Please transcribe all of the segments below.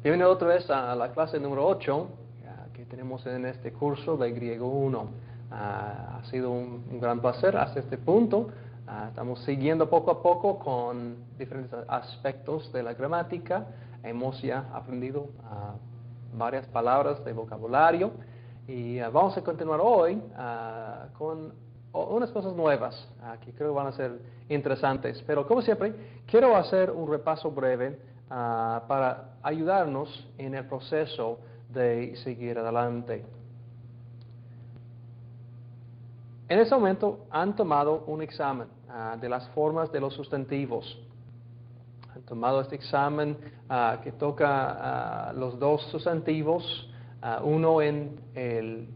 Bienvenido otra vez a la clase número 8 que tenemos en este curso de Griego 1. Ha sido un gran placer hasta este punto. Estamos siguiendo poco a poco con diferentes aspectos de la gramática. Hemos ya aprendido varias palabras de vocabulario y vamos a continuar hoy con unas cosas nuevas que creo van a ser interesantes. Pero como siempre, quiero hacer un repaso breve para ayudarnos en el proceso de seguir adelante. En este momento han tomado un examen de las formas de los sustantivos. Han tomado este examen que toca los dos sustantivos, uno en el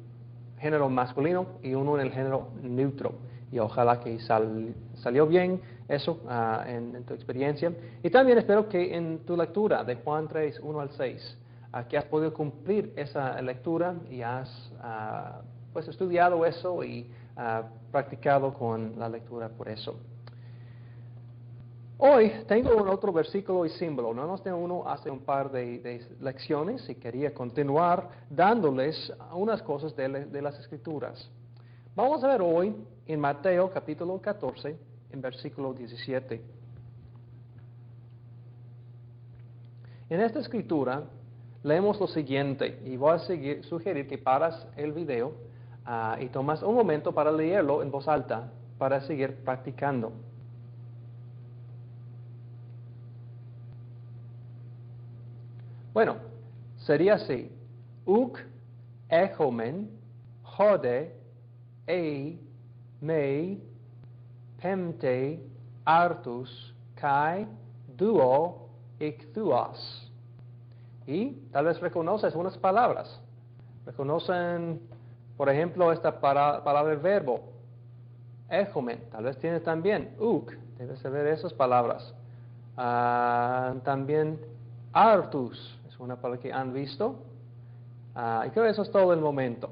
género masculino y uno en el género neutro. Y ojalá que salió bien eso en tu experiencia. Y también espero que en tu lectura de Juan 3, 1 al 6, que has podido cumplir esa lectura y has pues estudiado eso y practicado con la lectura por eso. Hoy tengo un otro versículo y símbolo. No nos tengo uno hace un par de lecciones y quería continuar dándoles unas cosas de las Escrituras. Vamos a ver hoy en Mateo capítulo 14, en versículo 17. En esta escritura leemos lo siguiente, y voy a sugerir que paras el video y tomas un momento para leerlo en voz alta para seguir practicando. Bueno, sería así: uk echomen jode me pemte artus kai duo ichthuos. Y tal vez reconoces unas palabras. Reconocen, por ejemplo, esta palabra el verbo echomen. Tal vez tienes también uk. Debes saber esas palabras. También artus es una palabra que han visto. Y creo que eso es todo el momento.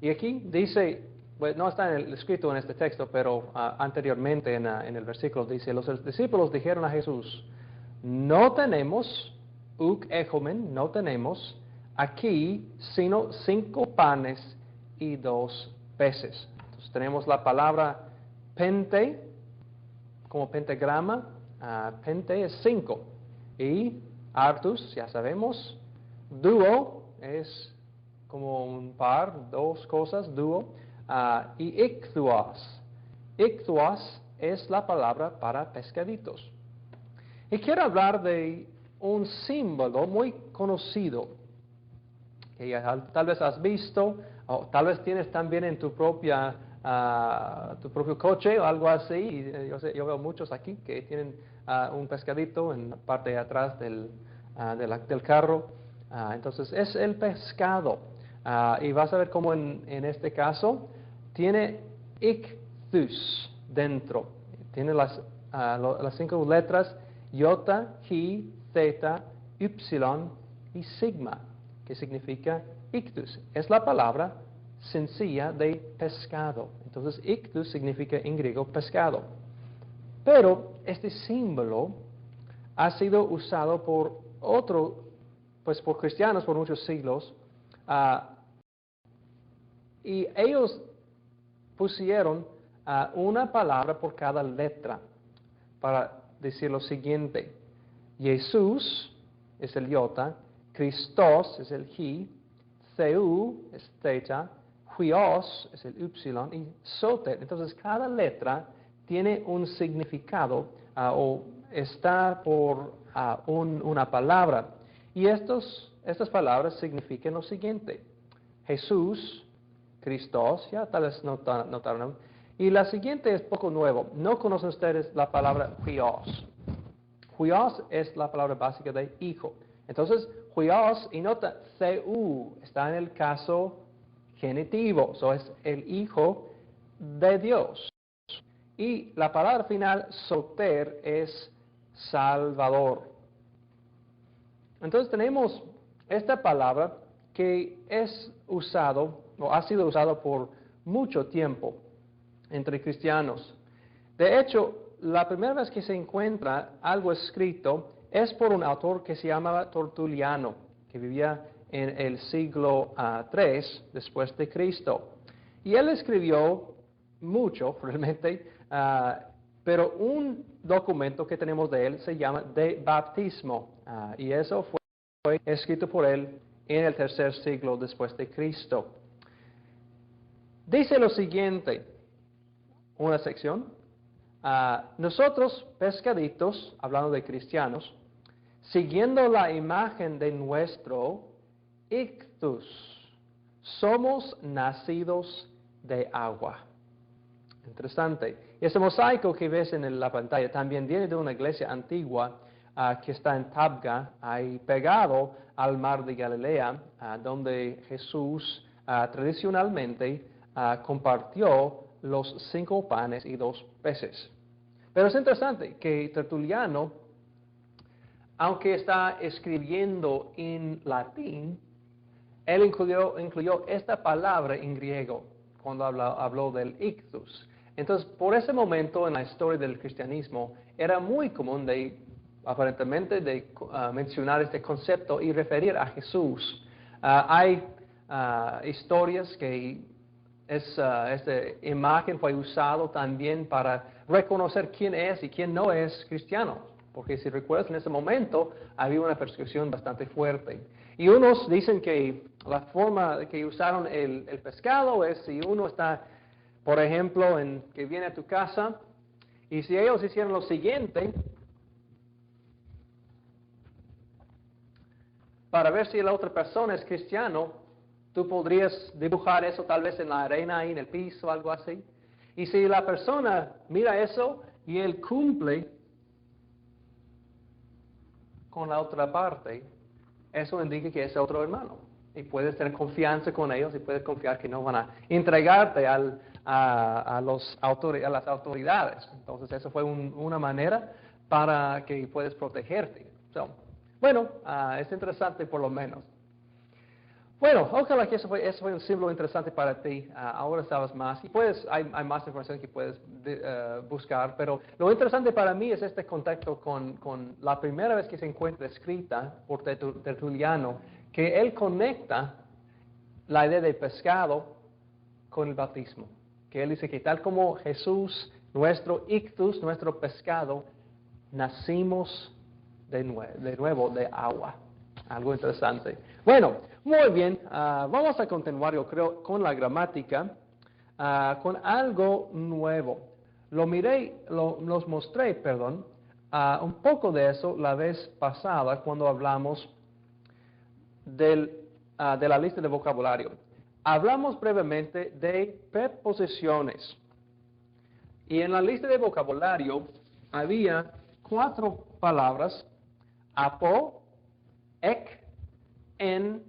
Y aquí dice, pues no está escrito en este texto, pero anteriormente en el versículo dice: los discípulos dijeron a Jesús, no tenemos, uk echomen, no tenemos aquí sino 5 panes y 2 peces. Entonces tenemos la palabra pente, como pentagrama. Pente es 5. Y artus, ya sabemos. Duo es como un par, 2 cosas, dúo. Y ichthuos. Ichthuos es la palabra para pescaditos. Y quiero hablar de un símbolo muy conocido, que ya tal vez has visto, o tal vez tienes también en tu propio coche o algo así. Yo veo muchos aquí que tienen un pescadito en la parte de atrás del carro. Entonces es el pescado. Y vas a ver cómo en este caso tiene ichthus dentro. Tiene las 5 letras iota, chi, theta, ypsilon y sigma, que significa ichthus. Es la palabra sencilla de pescado. Entonces ichthus significa en griego pescado. Pero este símbolo ha sido usado por por cristianos por muchos siglos. Y ellos pusieron una palabra por cada letra para decir lo siguiente: Jesús es el iota, Christos es el chi, Theu es theta, Huios es el ypsilon y soter. Entonces cada letra tiene un significado o está por una palabra. Y estas palabras significan lo siguiente: Jesús, Christos, ya tal vez notaron. Y la siguiente es poco nuevo. ¿No conocen ustedes la palabra huios? Huios es la palabra básica de hijo. Entonces, huios, y nota, Theu, está en el caso genitivo. Es el hijo de Dios. Y la palabra final, soter, es salvador. Entonces tenemos esta palabra que es usado o ha sido usado por mucho tiempo entre cristianos. De hecho, la primera vez que se encuentra algo escrito es por un autor que se llamaba Tertuliano, que vivía en el siglo III después de Cristo. Y él escribió mucho, realmente, pero un documento que tenemos de él se llama De Baptismo, y eso fue escrito por él en el tercer siglo después de Cristo. Dice lo siguiente, una sección: nosotros pescaditos, hablando de cristianos, siguiendo la imagen de nuestro ictus, somos nacidos de agua. Interesante. Ese mosaico que ves en la pantalla también viene de una iglesia antigua que está en Tabga, ahí pegado al mar de Galilea, donde Jesús tradicionalmente compartió los 5 panes y 2 peces. Pero es interesante que Tertuliano, aunque está escribiendo en latín, él incluyó esta palabra en griego cuando habló del ictus. Entonces, por ese momento en la historia del cristianismo, era muy común aparentemente, mencionar este concepto y referir a Jesús. Hay historias que esta imagen fue usada también para reconocer quién es y quién no es cristiano. Porque si recuerdas, en ese momento había una persecución bastante fuerte. Y unos dicen que la forma que usaron el pescado es si uno está, por ejemplo, que viene a tu casa, y si ellos hicieran lo siguiente, para ver si la otra persona es cristiano, tú podrías dibujar eso tal vez en la arena, ahí en el piso, algo así. Y si la persona mira eso y él cumple con la otra parte, eso indica que es otro hermano. Y puedes tener confianza con ellos y puedes confiar que no van a entregarte a las autoridades. Entonces, eso fue una manera para que puedas protegerte. Bueno, es interesante por lo menos. Bueno, ojalá que eso fue un símbolo interesante para ti. Ahora sabes más. Y hay más información que puedes buscar. Pero lo interesante para mí es este contacto con la primera vez que se encuentra escrita por Tertuliano, que él conecta la idea de pescado con el bautismo. Que él dice que tal como Jesús, nuestro ictus, nuestro pescado, nacimos de nuevo de agua. Algo interesante. Bueno, muy bien. Vamos a continuar, yo creo, con la gramática, con algo nuevo. Los mostré, un poco de eso la vez pasada cuando hablamos de la lista de vocabulario. Hablamos brevemente de preposiciones. Y en la lista de vocabulario había 4 palabras: apo, ek, en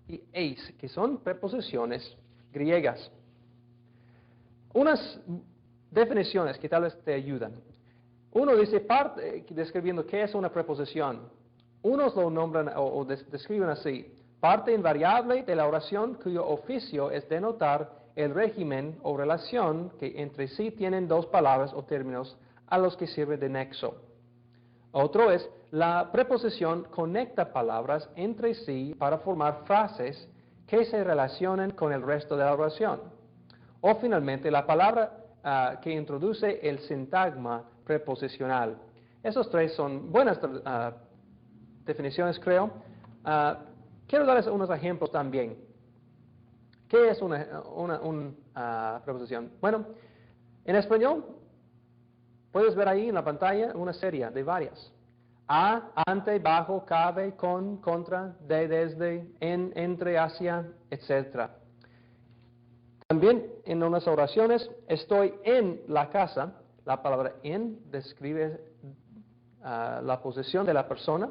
y eis, que son preposiciones griegas. Unas definiciones que tal vez te ayudan. Uno dice, describiendo qué es una preposición. Unos lo nombran o describen así: parte invariable de la oración cuyo oficio es denotar el régimen o relación que entre sí tienen 2 palabras o términos a los que sirve de nexo. Otro es, la preposición conecta palabras entre sí para formar frases que se relacionan con el resto de la oración. O finalmente, la palabra que introduce el sintagma preposicional. Esos 3 son buenas definiciones, creo. Quiero darles unos ejemplos también. ¿Qué es una preposición? Bueno, en español, puedes ver ahí en la pantalla una serie de varias. A, ante, bajo, cabe, con, contra, de, desde, en, entre, hacia, etc. También en unas oraciones, estoy en la casa. La palabra en describe la posición de la persona.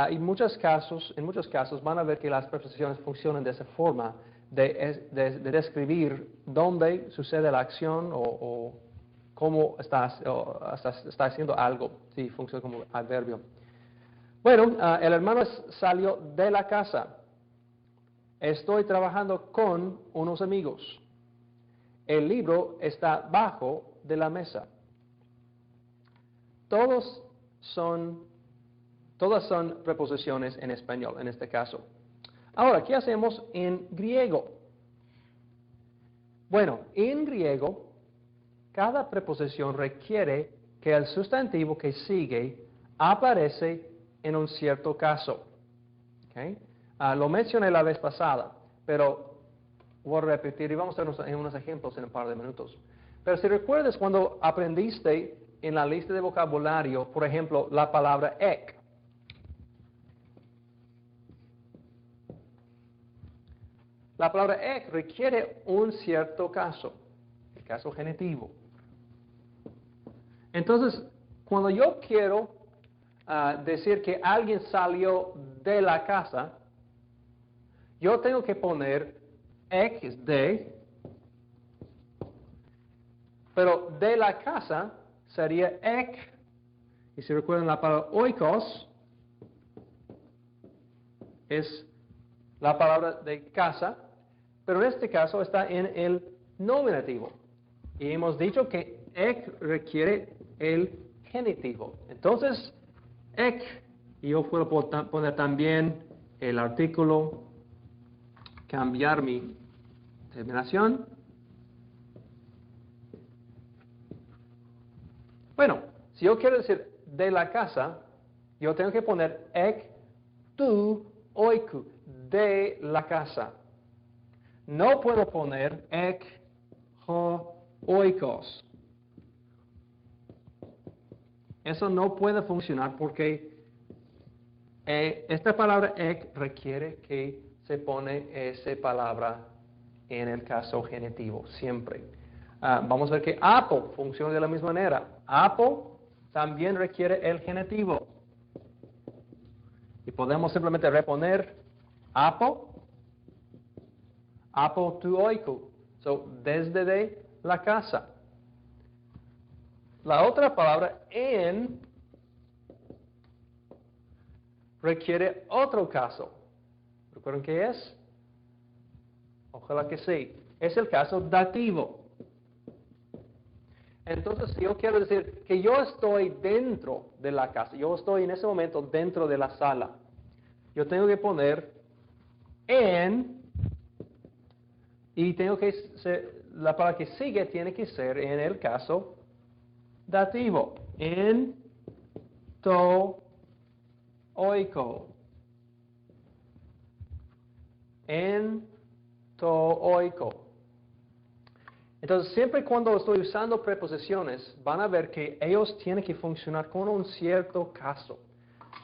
Y en muchos casos van a ver que las preposiciones funcionan de esa forma, de describir dónde sucede la acción o cómo está haciendo algo, sí, funciona como adverbio. Bueno, el hermano salió de la casa. Estoy trabajando con unos amigos. El libro está bajo de la mesa. Todos son Todas son preposiciones en español, en este caso. Ahora, ¿qué hacemos en griego? Bueno, en griego, cada preposición requiere que el sustantivo que sigue aparece en un cierto caso. ¿Okay? Lo mencioné la vez pasada, pero voy a repetir y vamos a ver unos ejemplos en un par de minutos. Pero si recuerdas cuando aprendiste en la lista de vocabulario, por ejemplo, la palabra ek. La palabra ek requiere un cierto caso, el caso genitivo. Entonces, cuando yo quiero decir que alguien salió de la casa, yo tengo que poner ek es de, pero de la casa sería ek, y si recuerdan la palabra oikos, es la palabra de casa, pero en este caso está en el nominativo. Y hemos dicho que ek requiere el genitivo. Entonces, ek, y yo puedo poner también el artículo, cambiar mi terminación. Bueno, si yo quiero decir de la casa, yo tengo que poner ek tu oiku, de la casa. No puedo poner ek ho oikos. Eso no puede funcionar porque esta palabra ek requiere que se pone esa palabra en el caso genitivo, siempre. Vamos a ver que apo funciona de la misma manera. Apo también requiere el genitivo. Y podemos simplemente reponer apo tu oiku. So, desde de la casa. La otra palabra, en, requiere otro caso. ¿Recuerdan qué es? Ojalá que sí. Es el caso dativo. Entonces, si yo quiero decir que yo estoy dentro de la casa, yo estoy en ese momento dentro de la sala, yo tengo que poner en, y tengo que ser, la palabra que sigue tiene que ser en el caso dativo. En to oiko. En to oiko. Entonces, siempre cuando estoy usando preposiciones, van a ver que ellos tienen que funcionar con un cierto caso.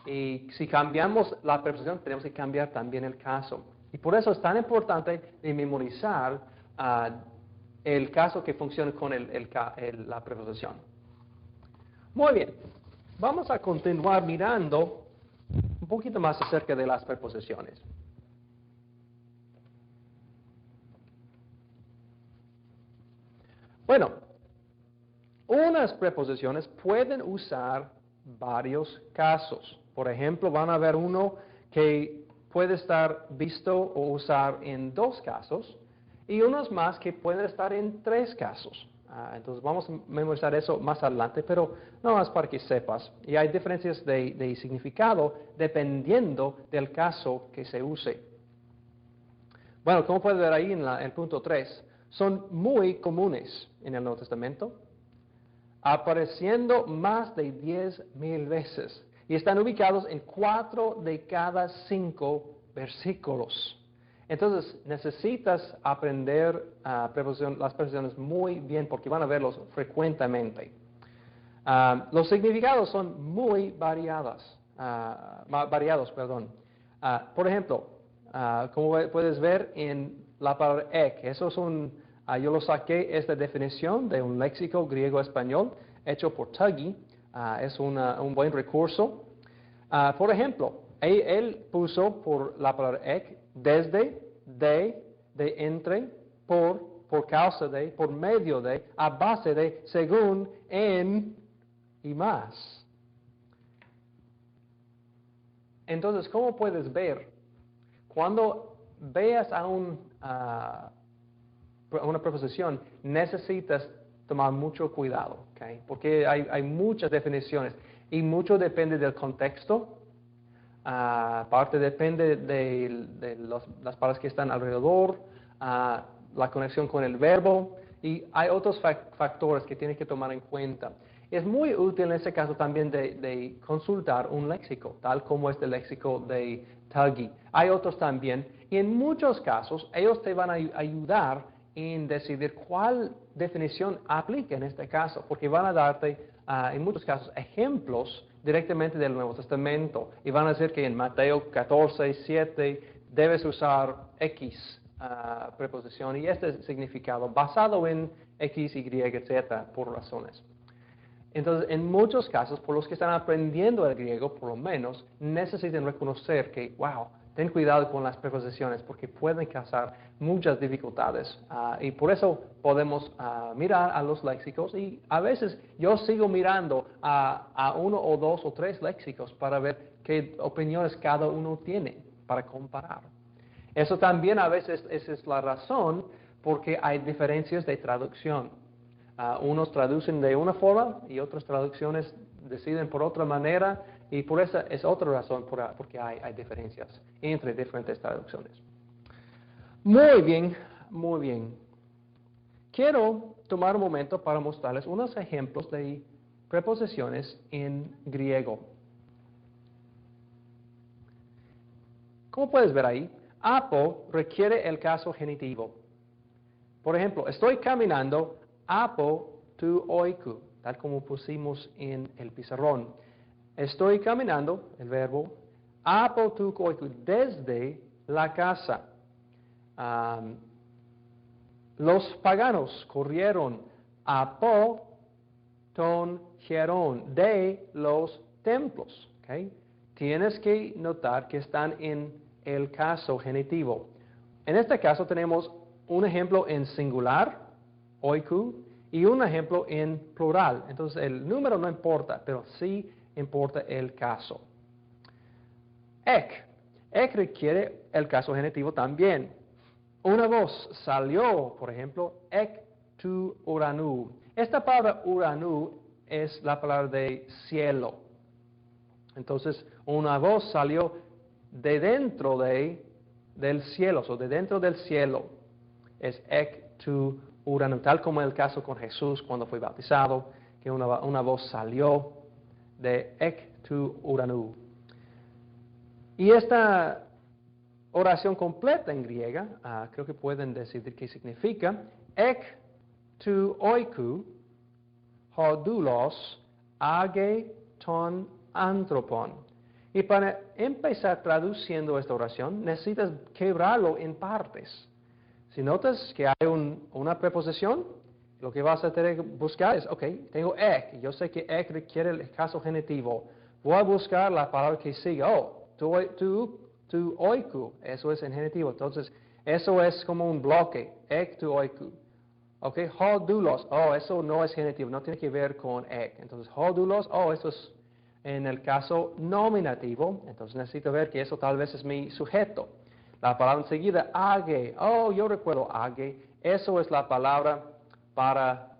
Y si cambiamos la preposición, tenemos que cambiar también el caso. Y por eso es tan importante de memorizar el caso que funcione con la preposición. Muy bien, vamos a continuar mirando un poquito más acerca de las preposiciones. Bueno, unas preposiciones pueden usar varios casos. Por ejemplo, van a ver uno que puede estar visto o usar en 2 casos y unos más que pueden estar en 3 casos. Entonces vamos a memorizar eso más adelante, pero no más para que sepas. Y hay diferencias de significado dependiendo del caso que se use. Bueno, como puedes ver ahí en el punto 3, son muy comunes en el Nuevo Testamento, apareciendo más de 10,000 veces. Y están ubicados en 4 de cada 5 versículos. Entonces, necesitas aprender las preposiciones muy bien porque van a verlos frecuentemente. Los significados son muy variados. Por ejemplo, como puedes ver en la palabra ek, eso es yo lo saqué, esta definición de un léxico griego-español hecho por Tuggy. Es un buen recurso. Por ejemplo, él puso por la palabra ek, desde, de entre, por causa de, por medio de, a base de, según, en y más. Entonces, ¿cómo puedes ver? Cuando veas a una preposición, necesitas tomar mucho cuidado, ¿okay? Porque hay muchas definiciones y mucho depende del contexto Parte depende de las palabras que están alrededor, la conexión con el verbo, y hay otros factores que tienen que tomar en cuenta. Es muy útil en este caso también de consultar un léxico, tal como es el léxico de Tuggy. Hay otros también, y en muchos casos ellos te van a ayudar en decidir cuál definición aplica en este caso, porque van a darte, en muchos casos, ejemplos directamente del Nuevo Testamento, y van a decir que en Mateo 14, 7 debes usar X preposición y este significado basado en X, Y, Z, por razones. Entonces, en muchos casos, por los que están aprendiendo el griego, por lo menos, necesitan reconocer que, wow, ten cuidado con las preposiciones porque pueden causar muchas dificultades. Y por eso podemos mirar a los léxicos y a veces yo sigo mirando a uno o dos o tres léxicos para ver qué opiniones cada uno tiene para comparar. Eso también a veces esa es la razón porque hay diferencias de traducción. Unos traducen de una forma y otras traducciones deciden por otra manera y por esa es otra razón porque hay diferencias entre diferentes traducciones. Muy bien, muy bien. Quiero tomar un momento para mostrarles unos ejemplos de preposiciones en griego. Como puedes ver ahí, apo requiere el caso genitivo. Por ejemplo, estoy caminando apo tu oiku, tal como pusimos en el pizarrón. Estoy caminando, el verbo, apo tu oiku, desde la casa. Los paganos corrieron apo ton hieron, de los templos. ¿Okay? Tienes que notar que están en el caso genitivo. En este caso tenemos un ejemplo en singular, oiku, y un ejemplo en plural. Entonces el número no importa, pero sí importa el caso. Ek. Ek requiere el caso genitivo también. Una voz salió, por ejemplo, ek tu uranu. Esta palabra uranu es la palabra de cielo. Entonces, una voz salió de dentro del cielo, o de dentro del cielo. Es ek tu uranu, tal como el caso con Jesús cuando fue bautizado, que una voz salió de ek tu uranu. Y esta oración completa en griega, creo que pueden decidir qué significa. Ek tu oiku, hodulos, age ton anthropon. Y para empezar traduciendo esta oración, necesitas quebrarlo en partes. Si notas que hay una preposición, lo que vas a tener que buscar es, ok, tengo ek, yo sé que ek requiere el caso genitivo. Voy a buscar la palabra que sigue. Oh, tu oiku, eso es en genitivo. Entonces, eso es como un bloque, ek tu oiku. Ok, hodulos, oh, eso no es genitivo, no tiene que ver con ek. Entonces, hodulos, oh, eso es en el caso nominativo. Entonces, necesito ver que eso tal vez es mi sujeto. La palabra enseguida, age, oh, yo recuerdo age, eso es la palabra para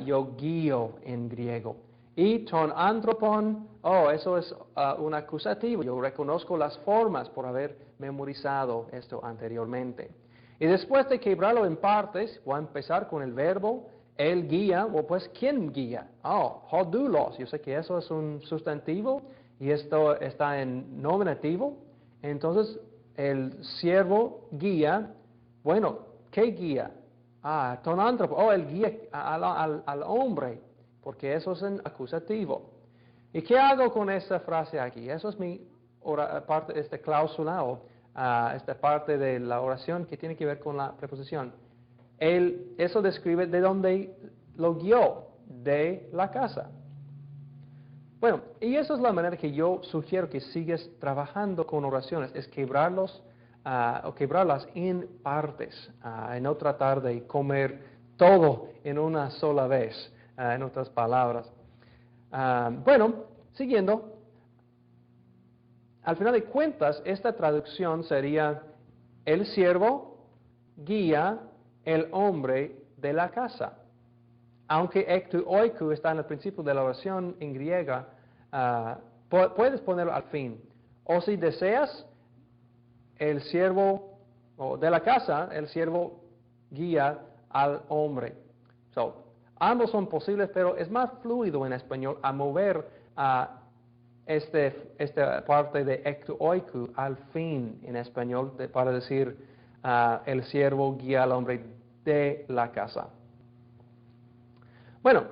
yo guío en griego. Y ton anthropon, oh, eso es un acusativo. Yo reconozco las formas por haber memorizado esto anteriormente. Y después de quebrarlo en partes, voy a empezar con el verbo, él guía, o pues, ¿quién guía? Oh, hodulos. Yo sé que eso es un sustantivo y esto está en nominativo. Entonces, el siervo guía, bueno, ¿qué guía? Ton anthropo, oh, él guía al hombre, porque eso es un acusativo. ¿Y qué hago con esa frase aquí? Eso es mi parte, esta cláusula o esta parte de la oración que tiene que ver con la preposición. Eso describe de dónde lo guió, de la casa. Bueno, y esa es la manera que yo sugiero que sigues trabajando con oraciones, es quebrarlas en partes, y no tratar de comer todo en una sola vez, en otras palabras. Bueno, siguiendo, al final de cuentas, esta traducción sería, el siervo guía el hombre de la casa. Aunque ek tu oiku está en el principio de la oración en griega, puedes ponerlo al fin. O si deseas, el siervo o de la casa, el siervo guía al hombre. So, ambos son posibles, pero es más fluido en español a mover a esta parte de ectu oiku al fin en español para decir el siervo guía al hombre de la casa. Bueno,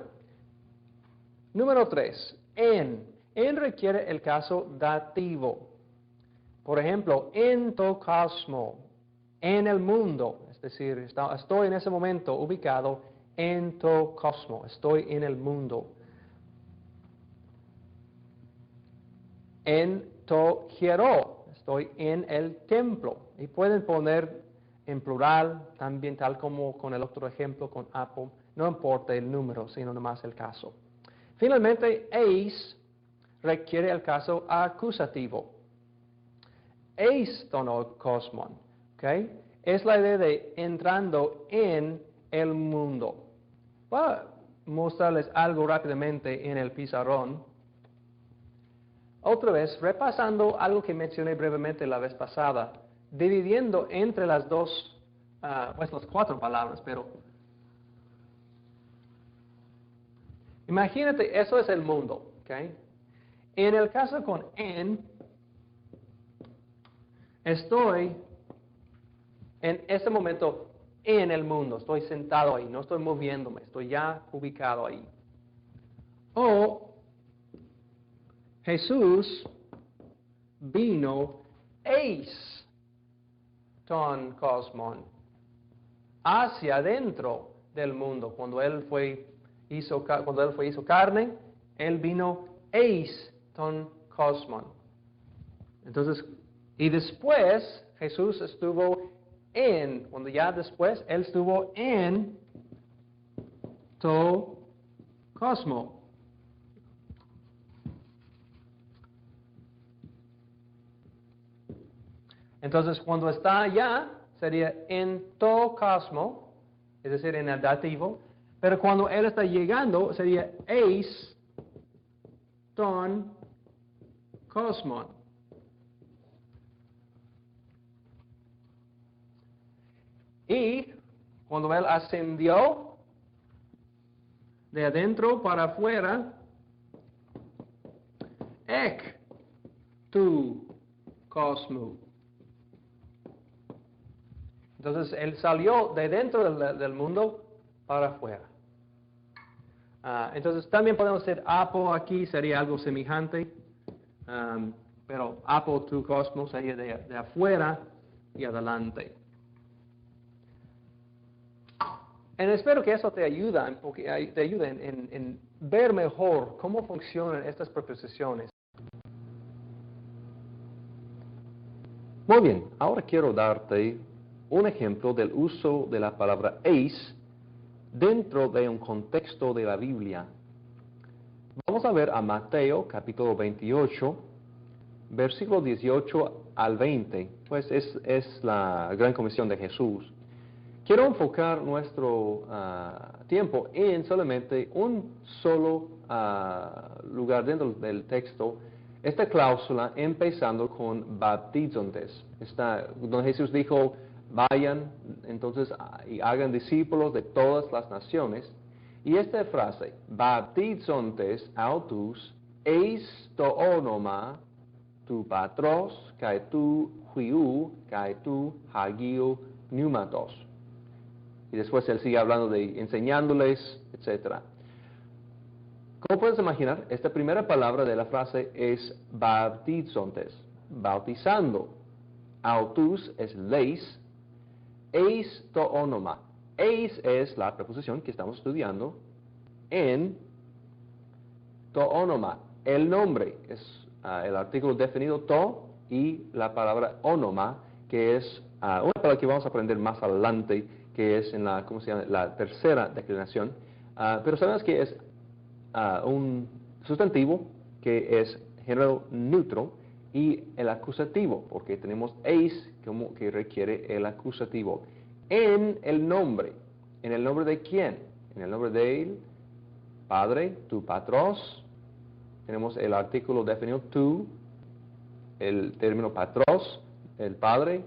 número 3, en requiere el caso dativo. Por ejemplo, en to cosmo, en el mundo, es decir, estoy en ese momento ubicado en to cosmo, estoy en el mundo. En to hiero, estoy en el templo. Y pueden poner en plural, también tal como con el otro ejemplo con apo, no importa el número, sino nomás el caso. Finalmente, eis requiere el caso acusativo. Eis tono cosmon, ¿ok? Es la idea de entrando en el mundo. Voy a mostrarles algo rápidamente en el pizarrón. Otra vez, repasando algo que mencioné brevemente la vez pasada, dividiendo entre las dos, pues las 4 palabras, pero imagínate, eso es el mundo, ¿ok? En el caso con en, estoy en ese momento en el mundo, estoy sentado ahí, no estoy moviéndome, estoy ya ubicado ahí. O Jesús vino eis ton cosmon, hacia adentro del mundo. Cuando él hizo carne, él vino eis ton cosmon. Entonces, y después Jesús estuvo cuando ya después él estuvo en to cosmo. Entonces, cuando está allá, sería en to cosmo, es decir, en el dativo, pero cuando él está llegando, sería eis ton cosmon. Y cuando él ascendió de adentro para afuera, ek tu cosmo. Entonces, él salió de dentro del mundo para afuera. Entonces, también podemos decir apo aquí, sería algo semejante, pero apo tu cosmo sería de afuera y adelante. Y espero que eso te ayude en ver mejor cómo funcionan estas preposiciones. Muy bien, ahora quiero darte un ejemplo del uso de la palabra eis dentro de un contexto de la Biblia. Vamos a ver a Mateo capítulo 28, versículo 18 al 20, pues es la gran comisión de Jesús. Quiero enfocar nuestro tiempo en solamente un solo lugar dentro del texto, esta cláusula empezando con baptizontes. Donde Jesús dijo, vayan entonces y hagan discípulos de todas las naciones. Y esta frase, baptizontes autus eis to onoma tu patros kai tu huiu kai tu hagio pneumatos. Y después él sigue hablando de enseñándoles, etc. Como puedes imaginar, esta primera palabra de la frase es baptizontes, bautizando. Autus es leis, eis to onoma. Eis es la preposición que estamos estudiando en to onoma. El nombre es el artículo definido to y la palabra onoma, que es una palabra que vamos a aprender más adelante, que es en la, ¿cómo se llama?, la tercera declinación. Pero sabemos que es un sustantivo que es género neutro y el acusativo, porque tenemos eis como que requiere el acusativo. En el nombre de quién? En el nombre del Padre, tu patros, tenemos el artículo definido tu, el término patros, el padre,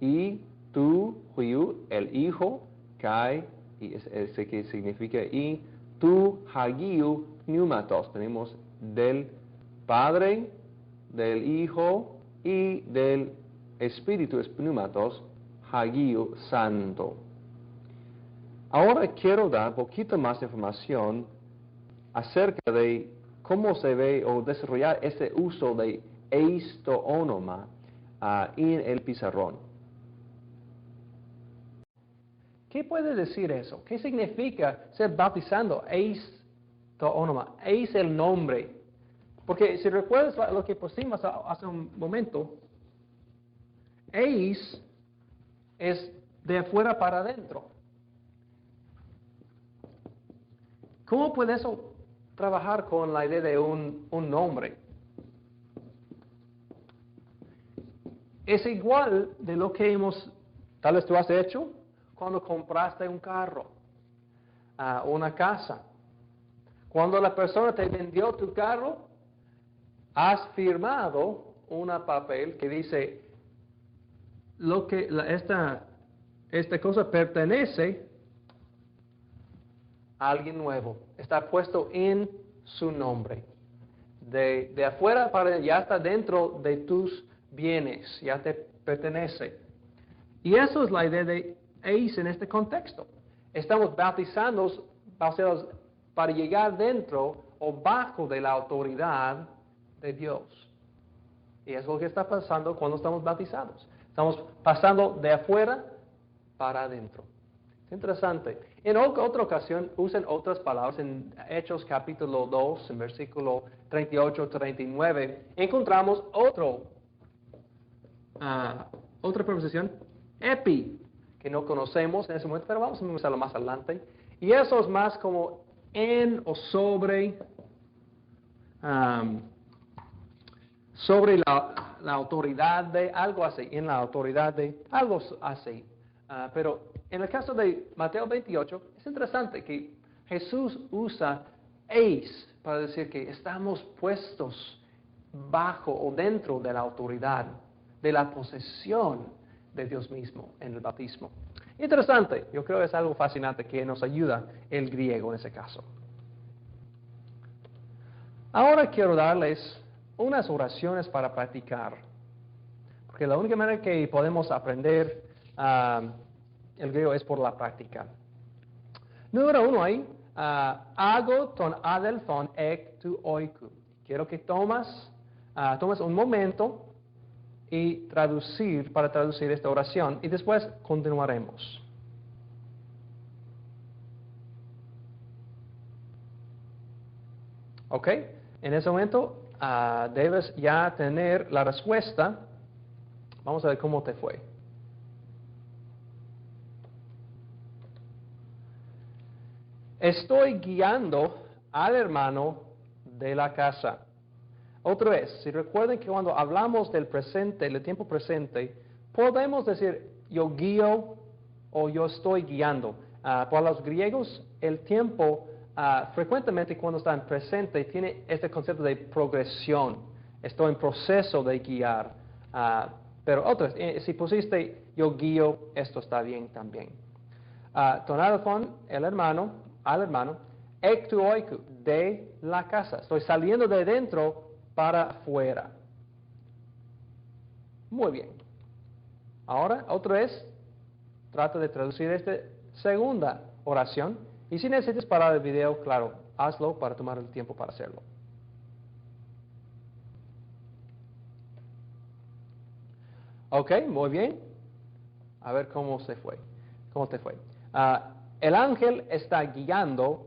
y tu, huiu, el hijo, kai, y ese que significa y tu, hagiu, pneumatos. Tenemos del padre, del hijo y del espíritu, es pneumatos, hagiu, santo. Ahora quiero dar un poquito más de información acerca de cómo se ve o desarrollar ese uso de eis toonoma en el pizarrón. ¿Qué puede decir eso? ¿Qué significa ser bautizando? Eis toonoma, eis el nombre. Porque si recuerdas lo que pusimos hace un momento, eis es de afuera para adentro. ¿Cómo puede eso trabajar con la idea de un nombre? Es igual de lo que tal vez tú has hecho cuando compraste un carro, una casa. Cuando la persona te vendió tu carro, has firmado un papel que dice esta cosa pertenece a alguien nuevo. Está puesto en su nombre. De afuera para ya está dentro de tus bienes, ya te pertenece. Y eso es la idea de eis en este contexto. Estamos bautizados para llegar dentro o bajo de la autoridad de Dios. Y es lo que está pasando cuando estamos bautizados. Estamos pasando de afuera para adentro. Es interesante. En otra ocasión usan otras palabras. En Hechos capítulo 2, en versículo 38-39, encontramos otra preposición, epi, que no conocemos en ese momento, pero vamos a usarlo más adelante. Y eso es más como en o sobre la autoridad de algo así, en la autoridad de algo así. Pero en el caso de Mateo 28, es interesante que Jesús usa eis para decir que estamos puestos bajo o dentro de la autoridad, de la posesión de Dios mismo en el bautismo. Interesante, yo creo que es algo fascinante que nos ayuda el griego en ese caso. Ahora quiero darles unas oraciones para practicar, porque la única manera que podemos aprender el griego es por la práctica. Número 1 ahí, ago ton adelphon ek tu oiku. Quiero que tomes un momento y para traducir esta oración y después continuaremos. ¿Ok? En ese momento debes ya tener la respuesta. Vamos a ver cómo te fue. Estoy guiando al hermano de la casa. Otra vez, si recuerden que cuando hablamos del presente, del tiempo presente, podemos decir yo guío o yo estoy guiando. Para los griegos, el tiempo frecuentemente cuando está en presente tiene este concepto de progresión. Estoy en proceso de guiar. Pero otra vez, si pusiste yo guío, esto está bien también. Tonalfon, al hermano, ek tu oiku, de la casa. Estoy saliendo de dentro para afuera. Muy bien. Ahora, otra vez, trata de traducir esta segunda oración. Y si necesitas parar el video, claro, hazlo para tomar el tiempo para hacerlo. Ok, muy bien. A ver cómo te fue. El ángel está guiando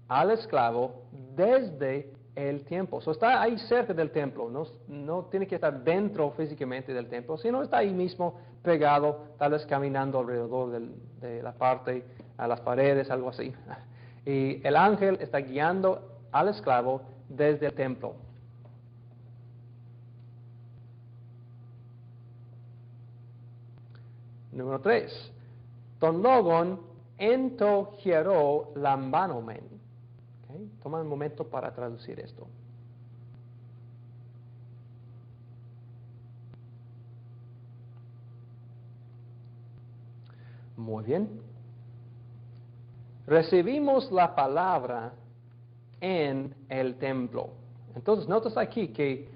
al esclavo desde el templo. Está ahí cerca del templo. No tiene que estar dentro físicamente del templo, sino está ahí mismo pegado, tal vez caminando alrededor de la parte, a las paredes, algo así. Y el ángel está guiando al esclavo desde el templo. Número 3. Ton logon ento hiero lambanomen. Okay. Toma un momento para traducir esto. Muy bien. Recibimos la palabra en el templo. Entonces, notas aquí que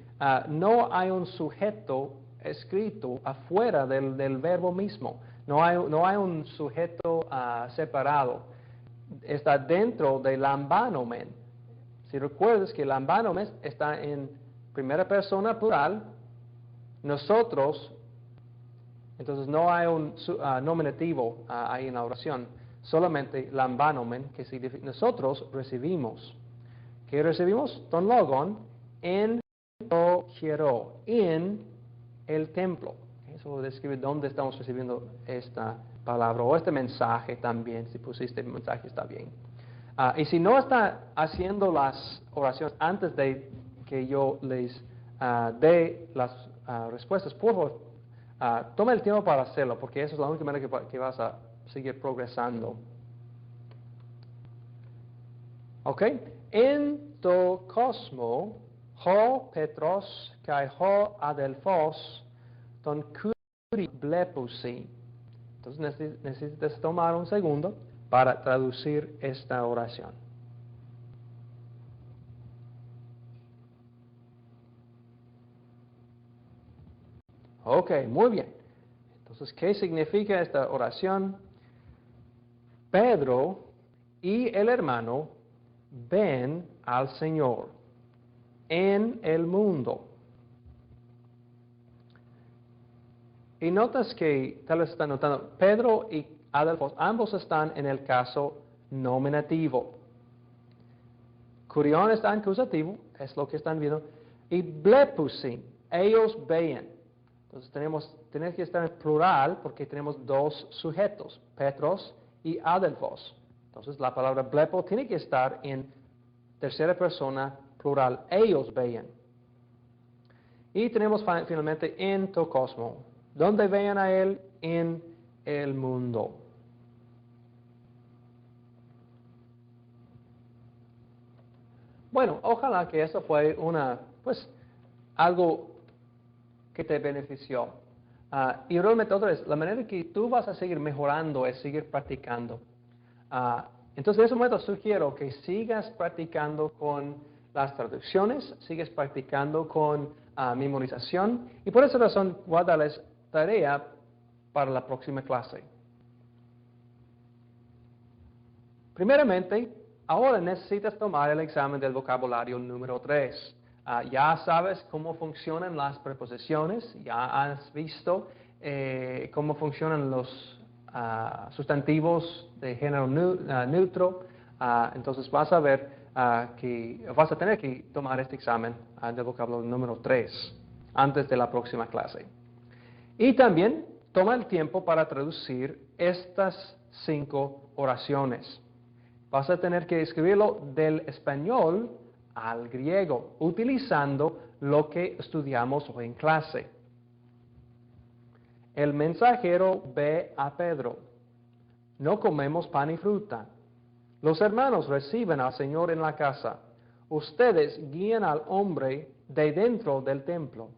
no hay un sujeto escrito afuera del verbo mismo. No hay un sujeto separado. Está dentro del lambanomen. Si recuerdas que el lambanomen está en primera persona plural, nosotros, entonces no hay un nominativo ahí en la oración, solamente lambanomen, que significa nosotros recibimos. ¿Qué recibimos? Ton logon, en to quiero, en el templo. Eso describe dónde estamos recibiendo esta palabra o este mensaje también. Si pusiste el mensaje está bien. Y si no está haciendo las oraciones antes de que yo les dé las respuestas, por favor, toma el tiempo para hacerlo, porque eso es la única manera que vas a seguir progresando. ¿Ok? En to cosmo, ho Petros, kai ho Adelphos, ton curi blepusi. Entonces necesitas tomar un segundo para traducir esta oración. Ok, muy bien. Entonces, ¿qué significa esta oración? Pedro y el hermano ven al Señor en el mundo. Y notas que, tal vez están notando, Pedro y Adelphos, ambos están en el caso nominativo. Curión está en acusativo, es lo que están viendo. Y blepusin, ellos vean. Entonces tenemos que estar en plural porque tenemos dos sujetos, Petros y Adelphos. Entonces la palabra blepo tiene que estar en tercera persona plural, ellos vean. Y tenemos finalmente en to cosmo, donde vean a él en el mundo. Bueno, ojalá que eso fue algo que te benefició. Y realmente otra vez, la manera que tú vas a seguir mejorando es seguir practicando. Entonces, en ese momento sugiero que sigas practicando con las traducciones, sigas practicando con memorización, y por esa razón voy a darles tarea para la próxima clase. Primeramente, ahora necesitas tomar el examen del vocabulario número 3. Ya sabes cómo funcionan las preposiciones, ya has visto cómo funcionan los sustantivos de género neutro. Entonces vas a ver que vas a tener que tomar este examen del vocabulario número 3 antes de la próxima clase. Y también toma el tiempo para traducir estas 5 oraciones. Vas a tener que escribirlo del español al griego, utilizando lo que estudiamos hoy en clase. El mensajero ve a Pedro. No comemos pan y fruta. Los hermanos reciben al Señor en la casa. Ustedes guían al hombre de dentro del templo.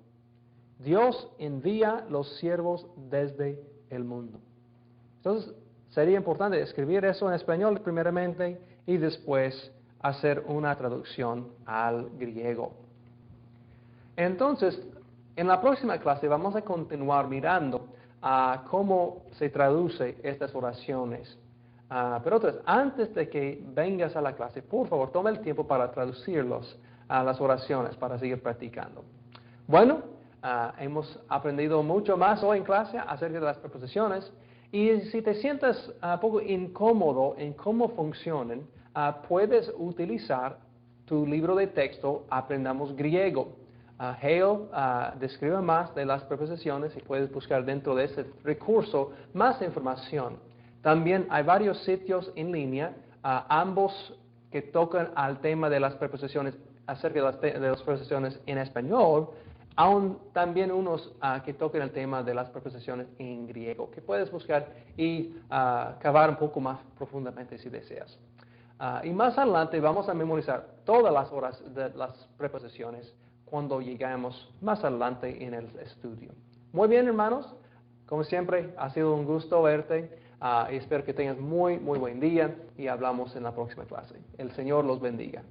Dios envía los siervos desde el mundo. Entonces, sería importante escribir eso en español primeramente y después hacer una traducción al griego. Entonces, en la próxima clase vamos a continuar mirando cómo se traduce estas oraciones. Pero otra vez, antes de que vengas a la clase, por favor, toma el tiempo para traducirlos a las oraciones para seguir practicando. Bueno, hemos aprendido mucho más hoy en clase acerca de las preposiciones. Y si te sientes un poco incómodo en cómo funcionan, puedes utilizar tu libro de texto Aprendamos Griego. Hale describe más de las preposiciones y puedes buscar dentro de ese recurso más información. También hay varios sitios en línea, ambos que tocan al tema de las preposiciones, acerca de las preposiciones en español, aún también unos que tocan el tema de las preposiciones en griego, que puedes buscar y cavar un poco más profundamente si deseas. Y más adelante vamos a memorizar todas las horas de las preposiciones cuando llegamos más adelante en el estudio. Muy bien, hermanos, como siempre, ha sido un gusto verte. Y espero que tengas muy buen día y hablamos en la próxima clase. El Señor los bendiga.